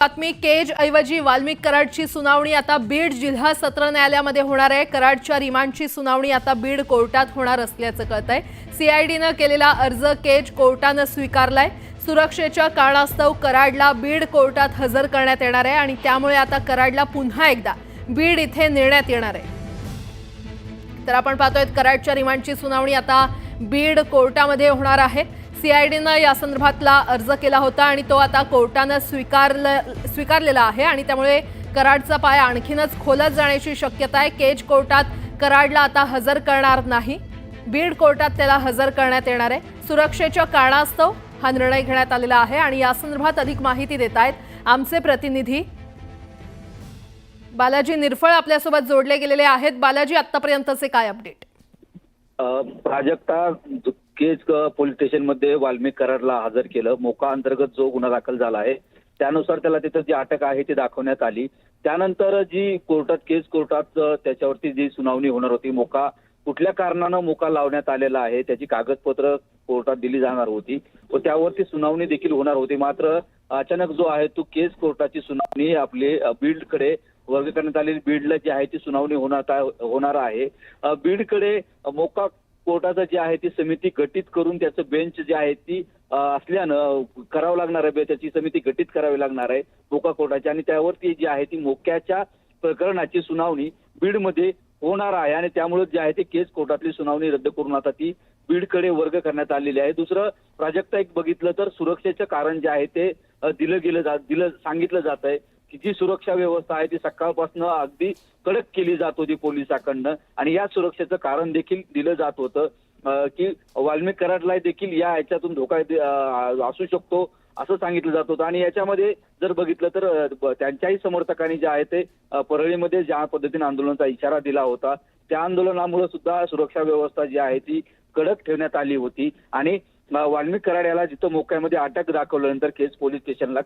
बातमी केज ऐवजी वाल्मिक कराडची सुनावणी आता बीड जिल्हा सत्र न्यायालयामध्ये होणार आहे। कराडच्या रिमांडची सुनावणी आता बीड कोर्टात होणार असल्याचं कळतंय। सीआयडीने केलेला अर्ज केज कोर्टाने स्वीकारलाय। सुरक्षेच्या कारणास्तव कराडला बीड कोर्टात हजर करण्यात येणार आहे आणि त्यामुळे आता कराडला पुन्हा एकदा बीड इथे नेण्यात येणार आहे। तर आपण पाहतोय कराडच्या रिमांडची सुनावणी आता बीड कोर्टामध्ये होणार आहे। सीआयडीने या संदर्भातला अर्ज केला होता आणि तो आता कोर्टाने स्वीकारलेला आहे आणि त्यामुळे कराडचा पाय आणखीनच खोलत जाण्याची शक्यता आहे। केज कोर्टात कराडला आता हजर करणार नाही, बीड कोर्टात त्याला हजर करण्यात येणार आहे। सुरक्षेच्या कारणास्तव हा निर्णय घेण्यात आलेला आहे आणि या संदर्भात अधिक माहिती देत आहेत आमचे प्रतिनिधी बालाजी निरफळ आपल्यासोबत जोडले गेलेले आहेत। बालाजी, आतापर्यंतचे काय update? Prajakta Kej police station मध्ये वाल्मिक कराडला हजर केलं। मोका अंतर्गत जो गुन्हा दाखल झाला आहे त्यानुसार त्याला तिथं जी अटक आहे ती दाखवण्यात आली। त्यानंतर जी केज कोर्टात त्याच्यावरती जी सुनावणी होणार होती, मोका कुठल्या कारणानं मोका लावण्यात आलेला आहे त्याची कागदपत्र कोर्टात दिली जाणार होती व त्यावरती सुनावणी देखील होणार होती। मात्र अचानक जो आहे तो केज कोर्टाची सुनावणी आपली बीडकडे वर्ग करण्यात आलेली, बीडला जी आहे ती सुनावणी होणार आहे। बीडकडे मोका कोर्टाचं जे आहे ती समिती गठीत करून त्याचं बेंच जे आहे ती असल्यानं करावं लागणार आहे, त्याची समिती गठीत करावी लागणार आहे मोका कोर्टाची आणि त्यावरती जी आहे ती मोक्याच्या प्रकरणाची सुनावणी बीडमध्ये होणार आहे आणि त्यामुळे जे आहे ते केज कोर्टातली सुनावणी रद्द करून आता ती बीडकडे वर्ग करण्यात आलेली आहे। दुसरं प्राजक्ता एक बघितलं तर सुरक्षेचं कारण जे आहे ते सांगितलं जात आहे की जी सुरक्षा व्यवस्था आहे ती सकाळपासून अगदी कडक केली जात होती पोलिसांकडनं आणि या सुरक्षेचं कारण देखील दिलं जात होतं की वाल्मिक कराडला देखील याच्यातून धोका असू शकतो असं सांगितलं जात होतं। आणि याच्यामध्ये जर बघितलं तर त्यांच्याही समर्थकांनी जे आहे ते परळीमध्ये ज्या पद्धतीने आंदोलनाचा इशारा दिला होता त्या आंदोलनामुळे सुद्धा सुरक्षा व्यवस्था जी आहे ती कडक ठेवण्यात आली होती आणि वाल्मिक कराड याला जिथं मोक्यामध्ये अटक दाखवल्यानंतर केज पोलीस स्टेशनला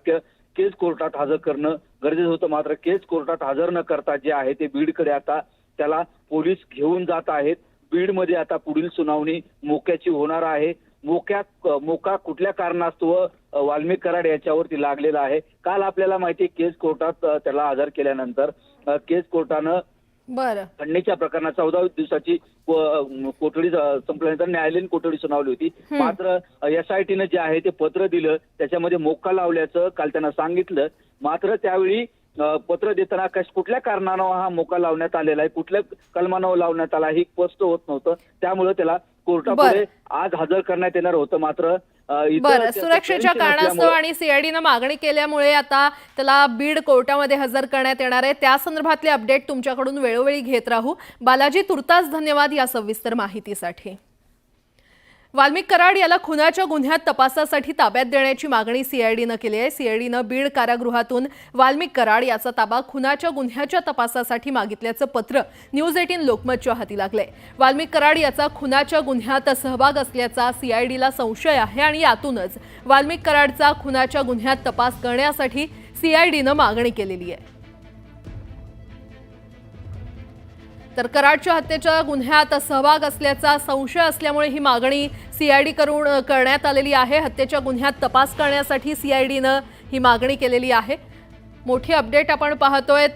केज कोर्टात हजर करणं गरजेचं होतं। मात्र केज कोर्टात हजर न करता जे आहे ते बीडकडे आता त्याला पोलीस घेऊन जात आहेत। बीडमध्ये आता पुढील सुनावणी मोक्याची होणार आहे। मोका कुठल्या कारणास्तव वाल्मिक कराड याच्यावरती लागलेला आहे। काल आपल्याला माहिती केज कोर्टात त्याला हजर केल्यानंतर केज कोर्टानं खंडणीच्या प्रकरणात 14 दिवसाची कोठडी संपल्यानंतर न्यायालयीन कोठडी सुनावली होती। मात्र एसआयटीनं जे आहे ते पत्र दिलं, त्याच्यामध्ये मोका लावल्याचं काल त्यांना सांगितलं। मात्र त्यावेळी पत्र देताना कुठल्या कारणानं हा मोका लावण्यात आलेला आहे, कुठल्या कलमानं लावण्यात आला हे स्पष्ट होत नव्हतं, त्यामुळे त्याला कोर्टापुढे आज हजर करण्यात येणार होतं। मात्र सुरक्षेच्या कारणास्तव आणि सीआयडीने मागणी केल्यामुळे आता त्याला बीड कोर्टामध्ये हजर करण्यात येणार आहे। त्या संदर्भातले अपडेट तुमच्याकडून वेळोवेळी घेत राहू। बालाजी, तुर्तास धन्यवाद या सविस्तर माहितीसाठी। वाल्मिक कराड याला खुनाच्या गुन्ह्यात तपासासाठी ताब्यात देण्याची मागणी सीआयडीने केली आहे। सीआयडीने बीड कारागृहातून वाल्मिक कराड याचा ताबा खुनाच्या गुन्ह्याच्या तपासासाठी मागितल्याचं पत्र न्यूज 18 लोकमतच्या हाती लागलंय। वाल्मिक कराड याचा खुनाच्या गुन्ह्यात सहभाग असल्याचा सीआयडीला संशय आहे आणि यातूनच वाल्मिक कराडचा खुनाच्या गुन्ह्यात तपास करण्यासाठी सीआयडीने मागणी केलेली आहे। तर कराडच्या हत्येच्या गुन्ह्यात सहभाग असल्याचा संशय असल्यामुळे ही मागणी सीआयडी कडून करण्यात आलेली आहे। हत्येच्या गुन्ह्यात तपास करण्यासाठी सीआयडीने ही मागणी केलेली आहे। मोठी अपडेट आपण पाहतोय।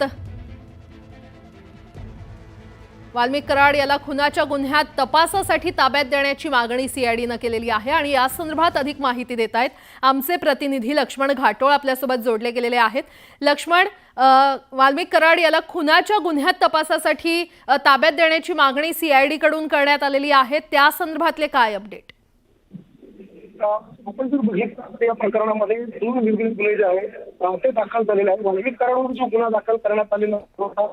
वाल्मिक कराड याला खुनाच्या गुन्ह्यात तपासासाठी ताब्यात देण्याची मागणी सीआयडीने केलेली आहे आणि या संदर्भात अधिक माहिती देत आहेत आमचे प्रतिनिधी लक्ष्मण घाटोळ आपल्यासोबत जोडले गेलेले आहेत। लक्ष्मण, वाल्मिक कराड याला खुनाच्या गुन्ह्यात तपासासाठी ताब्यात देण्याची मागणी सीआयडी कडून करण्यात आलेली आहे, त्या संदर्भातले काय अपडेट? आपण जर बघितलं या प्रकरणामध्ये 2 विविध गुन्हे जे आहेत ते दाखल झालेले आहेत। वाल्मिक कराडवर जो गुन्हा दाखल करण्यात आलेला होता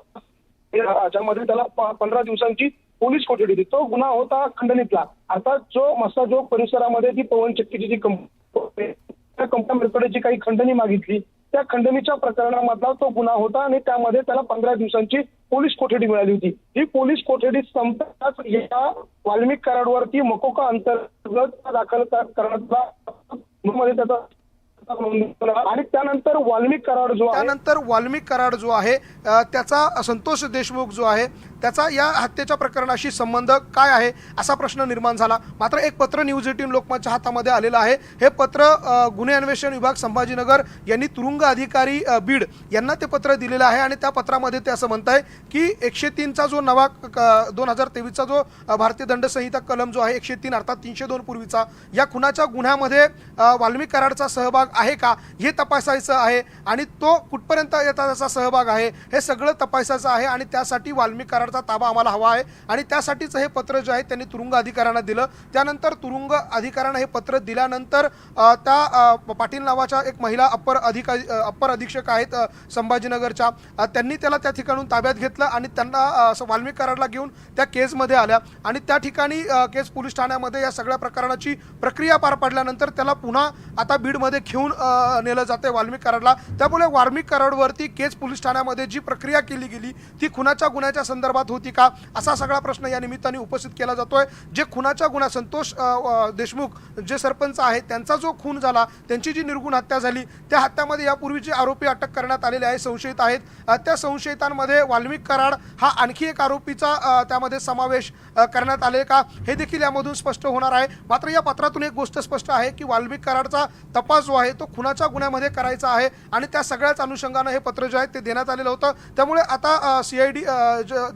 ज्यामध्ये त्याला 15 दिवसांची पोलीस कोठडी होती, तो गुन्हा होता खंडणीतला। आता जो मसाजोग परिसरामध्ये जी पवन चक्कीची जी कंपनीकडे जी काही खंडणी मागितली त्या खंडणीच्या प्रकरणामधला तो गुन्हा होता आणि त्यामध्ये त्याला 15 दिवसांची पोलीस कोठडी मिळाली होती। ही पोलीस कोठडी संपताच या वाल्मिक कराडवरती मकोका अंतर्गत दाखल करण्याचा त्याचा आणि त्यानंतर वाल्मिक कराड जो आहे त्याचा संतोष देशमुख जो आहे त्याचा या हत्येच्या प्रकरणाशी संबंध काय आहे असा प्रश्न निर्माण झाला। मात्र एक पत्र न्यूज 18 लोकमतच्या हातामध्ये आलेलं आहे। हे पत्र गुन्हे अन्वेषण विभाग संभाजीनगर यांनी तुरुंग अधिकारी बीड यांना ते पत्र दिलेलं आहे आणि त्या पत्रामध्ये ते असं म्हणत आहे की 103चा जो नवा 2023चा जो भारतीय दंड संहिता कलम जो आहे 103 अर्थात 302 पूर्वीचा या खुनाच्या गुन्ह्यामध्ये वाल्मिक कराडचा सहभाग आहे का हे तपासायचं आहे आणि तो कुठपर्यंत त्याचा सहभाग आहे हे सगळं तपासायचं आहे आणि त्यासाठी वाल्मिक कराडचा ताबा आम्हाला हवा आहे आणि त्यासाठीच हे पत्र जे आहे त्यांनी तुरुंग अधिकाऱ्यांना दिलं। त्यानंतर तुरुंग अधिकाऱ्यांना हे पत्र दिल्यानंतर त्या पाटील नावाच्या एक महिला अप्पर अधीक्षक आहेत संभाजीनगरच्या, त्यांनी त्याला त्या ठिकाणून ताब्यात घेतलं आणि त्यांना वाल्मिक कराडला घेऊन त्या केसमध्ये आल्या आणि त्या ठिकाणी केस पोलीस ठाण्यामध्ये या सगळ्या प्रकरणाची प्रक्रिया पार पडल्यानंतर त्याला पुन्हा आता बीडमध्ये घेऊन नेलं जाते वाल्मिक कराडला। त्यामुळे वाल्मिक कराडवरती केस पोलीस ठाण्यामध्ये जी प्रक्रिया केली गेली ती खुनाच्या गुन्ह्याच्या संदर्भात होती का असा सगळा प्रश्न या निमित्ताने उपस्थित केला जातोय। जे खुनाच्या गुन्हा संतोष देशमुख जे सरपंच आहेत त्यांचा जो खून झाला, त्यांची जी निर्गुण हत्या झाली, त्या हत्यामध्ये यापूर्वीचे आरोपी अटक करण्यात आलेले आहे, संशयित आहेत। त्या संशयितांमध्ये वाल्मिक कराड हा आणखी एक आरोपीचा त्यामध्ये समावेश करण्यात आले का हे देखील यामधून स्पष्ट होणार आहे। मात्र या पत्रातून एक गोष्ट स्पष्ट आहे की वाल्मिक कराडचा तपास जो आहे तो खुनाच्या गुन्ह्यामध्ये करायचा आहे आणि त्या सगळ्याच अनुषंगाने हे पत्र जे आहे ते देण्यात आलेलं होतं। त्यामुळे आता CID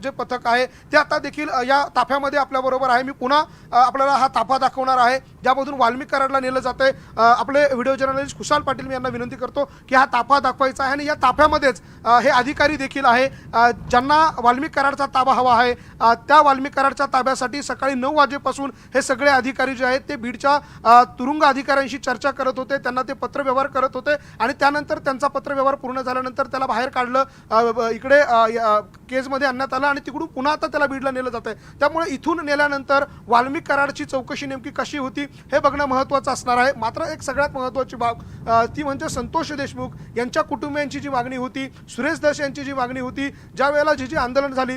जे पथक आहे ते आता देखील या ताफ्यामध्ये आपल्याबरोबर आहे। मी पुन्हा आपल्याला हा ताफा दाखवणार आहे ज्यामधून वाल्मिक कराडला नेलं जातंय। आपले व्हिडिओ जर्नलिस्ट खुशाल पाटील मी यांना विनंती करतो की हा ताफा दाखवायचा आहे आणि या ताफ्यामध्येच हे अधिकारी देखील आहे ज्यांना वाल्मिक कराडचा ताबा हवा आहे। त्या वाल्मिक कराडच्या ताब्यासाठी सकाळी 9 वाजेपासून हे सगळे अधिकारी जे आहेत ते बीडच्या तुरुंग अधिकाऱ्यांशी चर्चा करत होते, त्यांना ते पत्रव्यवहार करत होते आणि त्यानंतर त्यांचा पत्रव्यवहार पूर्ण झाल्यानंतर त्याला बाहेर काढलं, इकडे केसमध्ये आणण्यात आलं आणि तिकडून पुन्हा आता त्याला बीडला नेलं जात आहे। त्यामुळे इथून नेल्यानंतर वाल्मिक कराडची चौकशी नेमकी कशी होती हे बघणं महत्त्वाचं असणार आहे। मात्र एक सगळ्यात महत्त्वाची बाब ती म्हणजे संतोष देशमुख यांच्या कुटुंबियांची जी मागणी होती, सुरेश दस यांची जी मागणी होती, ज्या वेळेला जी आंदोलन झाली,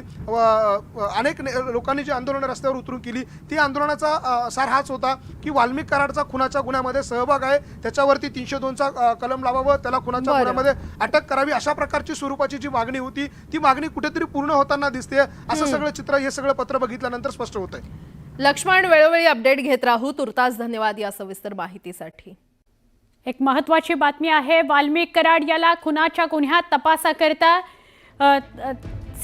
अनेक लोकांनी जी आंदोलन रस्त्यावर उतरून केली, ती आंदोलनाचा सार हाच होता की वाल्मिक कराडचा खुनाच्या गुन्ह्यामध्ये सहभाग आहे, त्याच्यावरती 302चा कलम लावावं, त्याला खुनाच्या गुन्ह्यामध्ये अटक करावी, अशा प्रकारची स्वरूपाची जी मागणी होती ती मागणी कुठेतरी पूर्ण होताना दिसते। असं सगळं चित्र हे सगळं पत्र बघितल्यानंतर स्पष्ट होतंय। लक्ष्मण, वेळोवेळी अपडेट घेत राहू। तुर्तास धन्यवाद या सविस्तर माहितीसाठी। एक महत्त्वाची बातमी आहे, वाल्मिक कराड याला खुनाच्या गुन्ह्यात तपासाकरता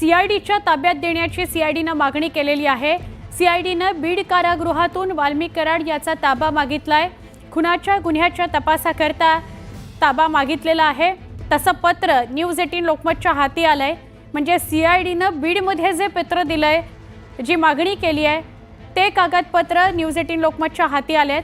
CIDच्या ताब्यात देण्याची CIDनं मागणी केलेली आहे। CIDनं बीड कारागृहातून वाल्मिक कराड याचा ताबा मागितलाय, खुनाच्या गुन्ह्याच्या तपासाकरता ताबा मागितलेला आहे। तसं पत्र न्यूज 18 लोकमतच्या हाती आलंय। म्हणजे CIDनं बीडमध्ये जे पत्र दिलंय, जी मागणी केली आहे ते कागदपत्र न्यूज 18 लोकमतच्या हाती आलेत।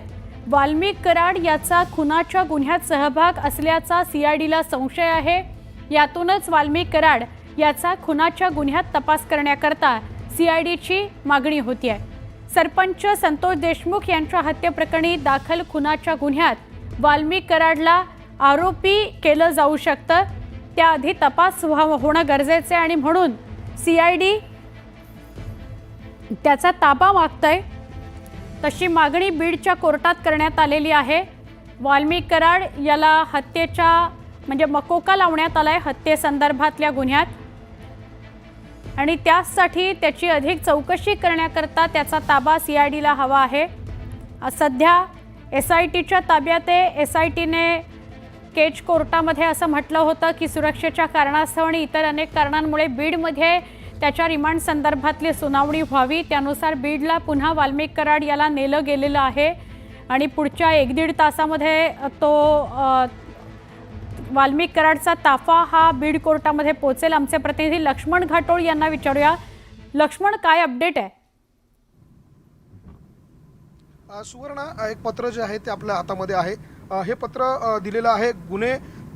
वाल्मिक कराड याचा खुनाच्या गुन्ह्यात सहभाग असल्याचा CIDला संशय आहे। यातूनच वाल्मिक कराड याचा खुनाच्या गुन्ह्यात तपास करण्याकरता CIDची मागणी होती आहे। सरपंच संतोष देशमुख यांच्या हत्येप्रकरणी दाखल खुनाच्या गुन्ह्यात वाल्मिक कराडला आरोपी केलं जाऊ शकतं, त्याआधी तपास होणं गरजेचं आहे आणि म्हणून CID त्याचा ताबा मागतंय। तशी मागणी बीडच्या कोर्टात करण्यात आलेली आहे। वाल्मिक कराड याला हत्येच्या म्हणजे मकोका लावण्यात आलाय हत्येसंदर्भातल्या गुन्ह्यात आणि त्यासाठी त्याची अधिक चौकशी करण्याकरता त्याचा ताबा CIDला हवा आहे। सध्या SITच्या ताब्यात आहे। SITने केज कोर्टामध्ये असं म्हटलं होतं की सुरक्षेच्या कारणास्तव आणि इतर अनेक कारणांमुळे बीडमध्ये त्याच्या रिमांड संदर्भातली सुनावणी व्हावी, त्यानुसार बीडला पुन्हा वाल्मिक कराड याला नेलं गेलेलं आहे आणि पुढच्या 1-1.5 तासामध्ये तो वाल्मिक कराडचा ताफा हा बीड कोर्टामध्ये पोहोचेल। आमचे प्रतिनिधी लक्ष्मण घाटोळ यांना विचारूया। लक्ष्मण, काय अपडेट आहे? सुवर्ण, एक पत्र जे आहे ते आपल्या हातामध्ये आहे। हे पत्र दिलेलं आहे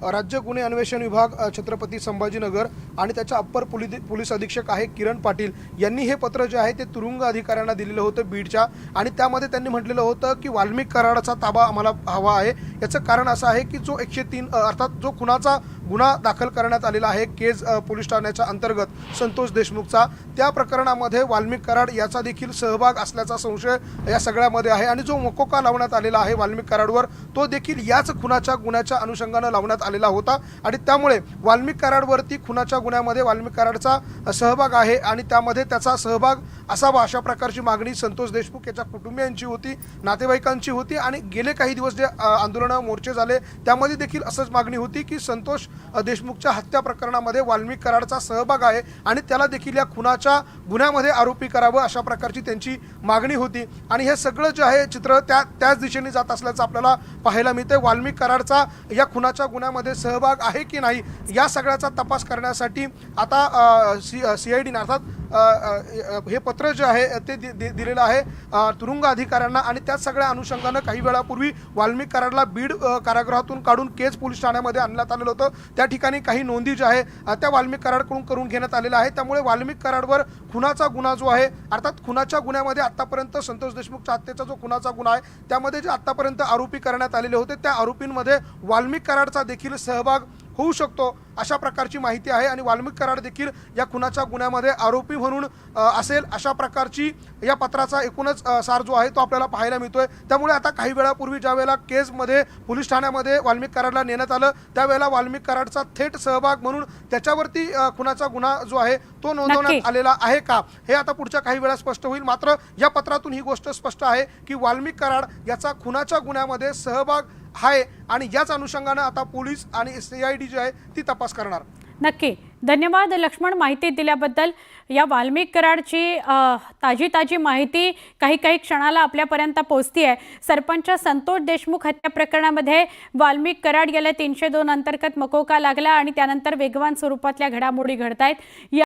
राज्य गुन्हे अन्वेषण विभाग छत्रपती संभाजीनगर आणि त्याच्या अप्पर पोलीस अधीक्षक आहे किरण पाटील यांनी हे पत्र जे आहे ते तुरुंग अधिकाऱ्यांना दिलेलं होतं बीडच्या आणि त्यामध्ये त्यांनी म्हटलेलं होतं की वाल्मिक कराडाचा ताबा आम्हाला हवा आहे। याचं कारण असं आहे की जो 103 अर्थात जो खुनाचा गुन्हा दाखल करण्यात आलेला आहे केज पोलीस ठाण्याच्या अंतर्गत संतोष देशमुखचा। त्या प्रकरणामध्ये वाल्मिक कराड याचा देखील सहभाग असल्याचा संशय या सगळ्यामध्ये आहे आणि जो मकोका लावण्यात आलेला आहे वाल्मिक कराडवर तो देखील याच खुनाच्या गुन्ह्याच्या अनुषंगाने लावण्यात आलेला होता आणि त्यामुळे वाल्मिक कराडवरती खुनाच्या गुन्ह्यामध्ये वाल्मिक कराडचा सहभाग आहे आणि त्यामध्ये त्याचा सहभाग असावा अशा प्रकारची मागणी संतोष देशमुख याच्या कुटुंबियांची होती, नातेवाईकांची होती आणि गेले काही दिवस जे आंदोलनं मोर्चे झाले त्यामध्ये देखील असंच मागणी होती की संतोष देशमुखच्या हत्या प्रकरणामध्ये वाल्मिक कराडचा सहभाग आहे आणि त्याला देखील या खुनाच्या गुन्ह्यामध्ये आरोपी करावं अशा प्रकारची त्यांची मागणी होती आणि हे सगळं जे आहे चित्र त्याच दिशेने जात असल्याचं आपल्याला पाहायला मिळते। वाल्मिक कराडचा या खुनाच्या गुन्ह्यामध्ये सहभाग आहे की नाही या सगळ्याचा तपास करण्यासाठी आता CID अर्थात हे पत्र जे आहे ते दिलेलं आहे तुरुंग अधिकाऱ्यांना आणि त्याच सगळ्या अनुषंगानं काही वेळापूर्वी वाल्मिक कराडला बीड कारागृहातून काढून केज पोलीस ठाण्यामध्ये आणण्यात आलेलं होतं। त्या ठिकाणी काही नोंदी ज्या आहे त्या वाल्मिक कराडकडून करून घेण्यात आलेल्या आहे। त्यामुळे वाल्मिक कराडवर खुनाचा गुन्हा जो आहे अर्थात खुनाच्या गुन्ह्यामध्ये आतापर्यंत संतोष देशमुखच्या हत्येचा जो खुनाचा गुन्हा आहे त्यामध्ये जे आतापर्यंत आरोपी करण्यात आलेले होते त्या आरोपींमध्ये वाल्मिक कराडचा देखील सहभाग होऊ शकतो अशा प्रकारची माहिती आहे आणि वाल्मिक कराड देखील या खुनाच्या गुन्ह्यामध्ये आरोपी म्हणून असेल अशा प्रकारची या पत्राचा एकूणच सार जो आहे तो आपल्याला पाहायला मिळतोय। त्यामुळे आता काही वेळापूर्वी ज्या वेळेला केसमध्ये पोलीस ठाण्यामध्ये वाल्मिक कराडला नेण्यात आलं त्यावेळेला वाल्मिक कराडचा थेट सहभाग म्हणून त्याच्यावरती खुनाचा गुन्हा जो आहे तो नोंदवण्यात आलेला आहे का हे आता पुढच्या काही वेळा स्पष्ट होईल। मात्र या पत्रातून ही गोष्ट स्पष्ट आहे की वाल्मिक कराड याचा खुनाच्या गुन्ह्यामध्ये सहभाग आहे आणि याच अनुषंगाने आता पोलीस आणि CID जी आहे ती तपास करणार। नक्की, धन्यवाद लक्ष्मण माहिती दिल्याबद्दल। या वाल्मिक कराडची ताजी माहिती काही क्षणाला आपल्यापर्यंत पोहोचती आहे। सरपंच संतोष देशमुख हत्या प्रकरणामध्ये वाल्मिक कराड याला 302 अंतर्गत मकोका लागला आणि त्यानंतर वेगवान स्वरूपातल्या घडामोडी घडतायत।